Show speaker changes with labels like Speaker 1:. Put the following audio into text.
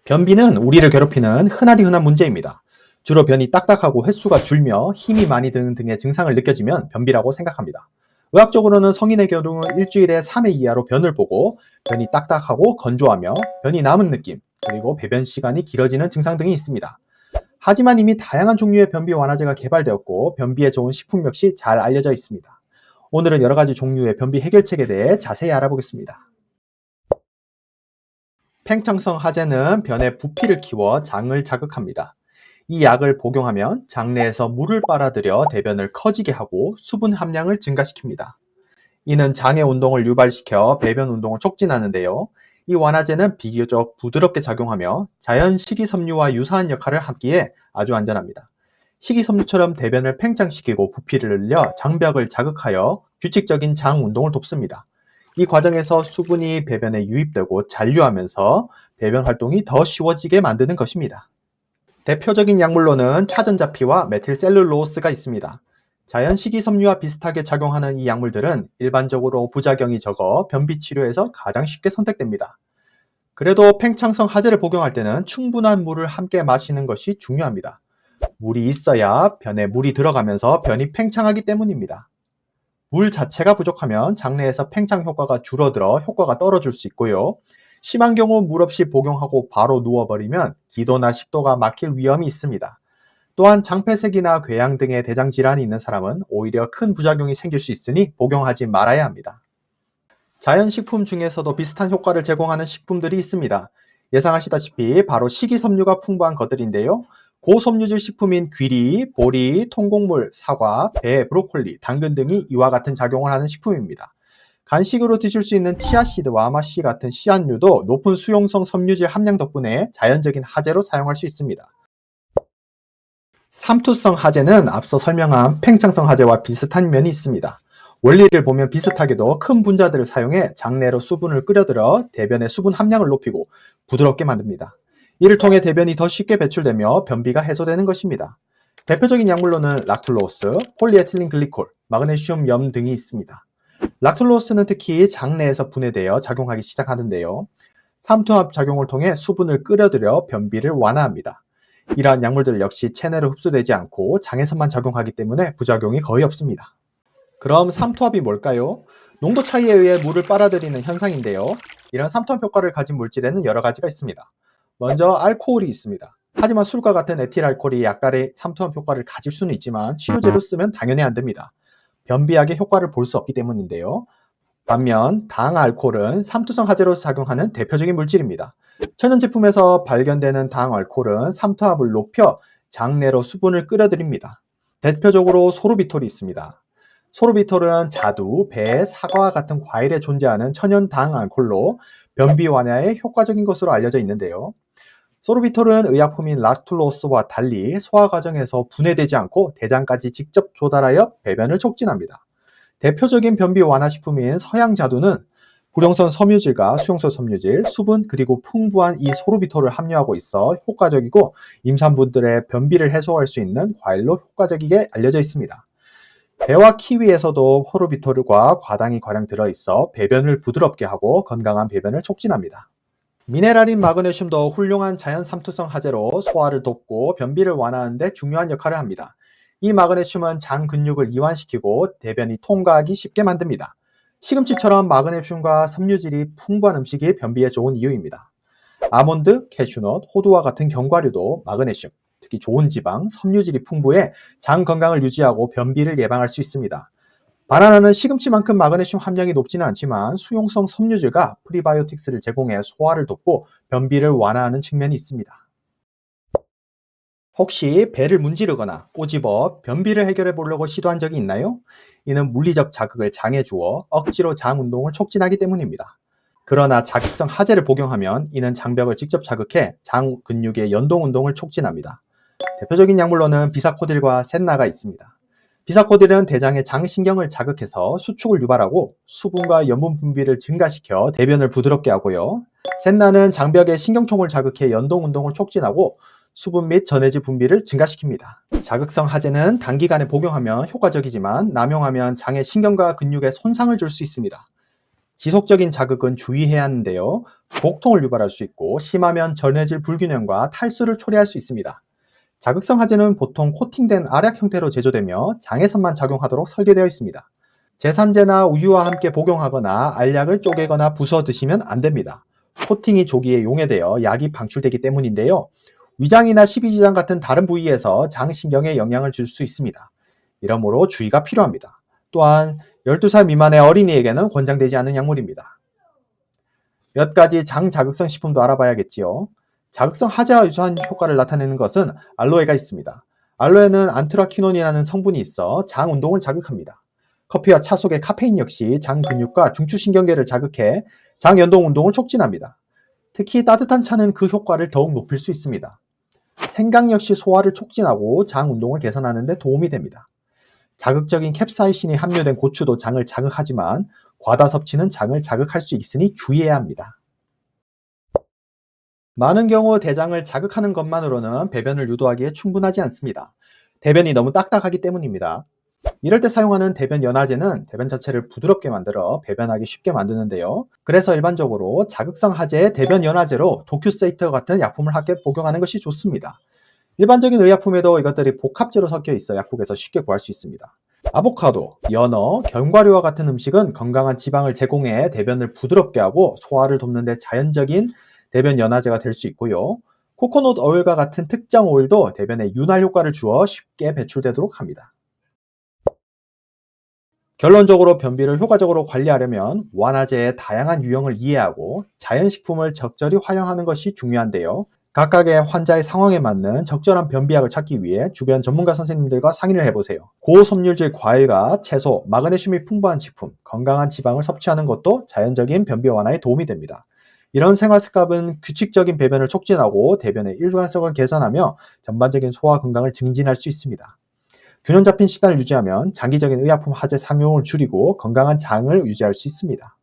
Speaker 1: 변비는 우리를 괴롭히는 흔하디 흔한 문제입니다. 주로 변이 딱딱하고 횟수가 줄며 힘이 많이 드는 등의 증상을 느껴지면 변비라고 생각합니다. 의학적으로는 성인의 경우 일주일에 3회 이하로 변을 보고 변이 딱딱하고 건조하며 변이 남은 느낌, 그리고 배변 시간이 길어지는 증상 등이 있습니다. 하지만 이미 다양한 종류의 변비 완화제가 개발되었고 변비에 좋은 식품 역시 잘 알려져 있습니다. 오늘은 여러 가지 종류의 변비 해결책에 대해 자세히 알아보겠습니다. 팽창성 하재는 변의 부피를 키워 장을 자극합니다. 이 약을 복용하면 장내에서 물을 빨아들여 대변을 커지게 하고 수분 함량을 증가시킵니다. 이는 장의 운동을 유발시켜 배변 운동을 촉진하는데요. 이 완화제는 비교적 부드럽게 작용하며 자연 식이섬유와 유사한 역할을 하기에 아주 안전합니다. 식이섬유처럼 대변을 팽창시키고 부피를 늘려 장벽을 자극하여 규칙적인 장 운동을 돕습니다. 이 과정에서 수분이 배변에 유입되고 잔류하면서 배변 활동이 더 쉬워지게 만드는 것입니다. 대표적인 약물로는 차전자피와 메틸셀룰로스가 있습니다. 자연 식이섬유와 비슷하게 작용하는 이 약물들은 일반적으로 부작용이 적어 변비 치료에서 가장 쉽게 선택됩니다. 그래도 팽창성 하재를 복용할 때는 충분한 물을 함께 마시는 것이 중요합니다. 물이 있어야 변에 물이 들어가면서 변이 팽창하기 때문입니다. 물 자체가 부족하면 장내에서 팽창 효과가 줄어들어 효과가 떨어질 수 있고요. 심한 경우 물 없이 복용하고 바로 누워버리면 기도나 식도가 막힐 위험이 있습니다. 또한 장폐색이나 궤양 등의 대장 질환이 있는 사람은 오히려 큰 부작용이 생길 수 있으니 복용하지 말아야 합니다. 자연식품 중에서도 비슷한 효과를 제공하는 식품들이 있습니다. 예상하시다시피 바로 식이섬유가 풍부한 것들인데요. 고섬유질 식품인 귀리, 보리, 통곡물, 사과, 배, 브로콜리, 당근 등이 이와 같은 작용을 하는 식품입니다. 간식으로 드실 수 있는 치아씨드와 마씨 같은 씨앗류도 높은 수용성 섬유질 함량 덕분에 자연적인 하재로 사용할 수 있습니다. 삼투성 하재는 앞서 설명한 팽창성 하재와 비슷한 면이 있습니다. 원리를 보면 비슷하게도 큰 분자들을 사용해 장내로 수분을 끌어들여 대변의 수분 함량을 높이고 부드럽게 만듭니다. 이를 통해 대변이 더 쉽게 배출되며 변비가 해소되는 것입니다. 대표적인 약물로는 락툴로스, 폴리에틸린 글리콜, 마그네슘 염 등이 있습니다. 락툴로스는 특히 장내에서 분해되어 작용하기 시작하는데요. 삼투압 작용을 통해 수분을 끌어들여 변비를 완화합니다. 이러한 약물들 역시 체내로 흡수되지 않고 장에서만 작용하기 때문에 부작용이 거의 없습니다. 그럼 삼투압이 뭘까요? 농도 차이에 의해 물을 빨아들이는 현상인데요. 이런 삼투압 효과를 가진 물질에는 여러 가지가 있습니다. 먼저 알코올이 있습니다. 하지만 술과 같은 에틸알코올이 약간의 삼투압 효과를 가질 수는 있지만 치료제로 쓰면 당연히 안 됩니다. 변비약의 효과를 볼 수 없기 때문인데요. 반면 당알코올은 삼투성 하재로 작용하는 대표적인 물질입니다. 천연 제품에서 발견되는 당알코올은 삼투압을 높여 장내로 수분을 끌어들입니다. 대표적으로 소르비톨이 있습니다. 소르비톨은 자두, 배, 사과와 같은 과일에 존재하는 천연 당알코올로 변비 완화에 효과적인 것으로 알려져 있는데요. 소르비톨은 의약품인 락툴로스와 달리 소화 과정에서 분해되지 않고 대장까지 직접 조달하여 배변을 촉진합니다. 대표적인 변비 완화 식품인 서양 자두는 불용성 섬유질과 수용성 섬유질, 수분 그리고 풍부한 이 소르비톨을 함유하고 있어 효과적이고 임산부들의 변비를 해소할 수 있는 과일로 효과적이게 알려져 있습니다. 배와 키위에서도 소르비톨과 과당이 과량 들어있어 배변을 부드럽게 하고 건강한 배변을 촉진합니다. 미네랄인 마그네슘도 훌륭한 자연 삼투성 하재로 소화를 돕고 변비를 완화하는 데 중요한 역할을 합니다. 이 마그네슘은 장 근육을 이완시키고 대변이 통과하기 쉽게 만듭니다. 시금치처럼 마그네슘과 섬유질이 풍부한 음식이 변비에 좋은 이유입니다. 아몬드, 캐슈넛, 호두와 같은 견과류도 마그네슘, 특히 좋은 지방, 섬유질이 풍부해 장 건강을 유지하고 변비를 예방할 수 있습니다. 바나나는 시금치만큼 마그네슘 함량이 높지는 않지만 수용성 섬유질과 프리바이오틱스를 제공해 소화를 돕고 변비를 완화하는 측면이 있습니다. 혹시 배를 문지르거나 꼬집어 변비를 해결해 보려고 시도한 적이 있나요? 이는 물리적 자극을 장에 주어 억지로 장 운동을 촉진하기 때문입니다. 그러나 자극성 하재를 복용하면 이는 장벽을 직접 자극해 장 근육의 연동 운동을 촉진합니다. 대표적인 약물로는 비사코딜과 셋나가 있습니다. 비사코딜은 대장의 장신경을 자극해서 수축을 유발하고 수분과 염분 분비를 증가시켜 대변을 부드럽게 하고요. 셋나는 장벽의 신경총을 자극해 연동 운동을 촉진하고 수분 및 전해질 분비를 증가시킵니다. 자극성 하재는 단기간에 복용하면 효과적이지만 남용하면 장의 신경과 근육에 손상을 줄 수 있습니다. 지속적인 자극은 주의해야 하는데요. 복통을 유발할 수 있고 심하면 전해질 불균형과 탈수를 초래할 수 있습니다. 자극성 하재는 보통 코팅된 알약 형태로 제조되며 장에서만 작용하도록 설계되어 있습니다. 제산제나 우유와 함께 복용하거나 알약을 쪼개거나 부숴 드시면 안 됩니다. 코팅이 조기에 용해되어 약이 방출되기 때문인데요. 위장이나 십이지장 같은 다른 부위에서 장신경에 영향을 줄 수 있습니다. 이러므로 주의가 필요합니다. 또한 12살 미만의 어린이에게는 권장되지 않은 약물입니다. 몇 가지 장 자극성 식품도 알아봐야겠지요. 자극성 하재와 유사한 효과를 나타내는 것은 알로에가 있습니다. 알로에는 안트라퀴논이라는 성분이 있어 장 운동을 자극합니다. 커피와 차 속의 카페인 역시 장 근육과 중추신경계를 자극해 장 연동 운동을 촉진합니다. 특히 따뜻한 차는 그 효과를 더욱 높일 수 있습니다. 생강 역시 소화를 촉진하고 장 운동을 개선하는 데 도움이 됩니다. 자극적인 캡사이신이 함유된 고추도 장을 자극하지만 과다 섭취는 장을 자극할 수 있으니 주의해야 합니다. 많은 경우 대장을 자극하는 것만으로는 배변을 유도하기에 충분하지 않습니다. 대변이 너무 딱딱하기 때문입니다. 이럴 때 사용하는 대변 연화제는 대변 자체를 부드럽게 만들어 배변하기 쉽게 만드는데요. 그래서 일반적으로 자극성 하재의 대변 연화제로 도큐세이터 같은 약품을 함께 복용하는 것이 좋습니다. 일반적인 의약품에도 이것들이 복합제로 섞여 있어 약국에서 쉽게 구할 수 있습니다. 아보카도, 연어, 견과류와 같은 음식은 건강한 지방을 제공해 대변을 부드럽게 하고 소화를 돕는 데 자연적인 대변 연화제가 될 수 있고요. 코코넛 오일과 같은 특정 오일도 대변에 윤활 효과를 주어 쉽게 배출되도록 합니다. 결론적으로 변비를 효과적으로 관리하려면 완화제의 다양한 유형을 이해하고 자연식품을 적절히 활용하는 것이 중요한데요. 각각의 환자의 상황에 맞는 적절한 변비약을 찾기 위해 주변 전문가 선생님들과 상의를 해보세요. 고섬유질 과일과 채소, 마그네슘이 풍부한 식품, 건강한 지방을 섭취하는 것도 자연적인 변비 완화에 도움이 됩니다. 이런 생활 습관은 규칙적인 배변을 촉진하고 대변의 일관성을 개선하며 전반적인 소화 건강을 증진할 수 있습니다. 균형 잡힌 식단을 유지하면 장기적인 의약품 하재 사용을 줄이고 건강한 장을 유지할 수 있습니다.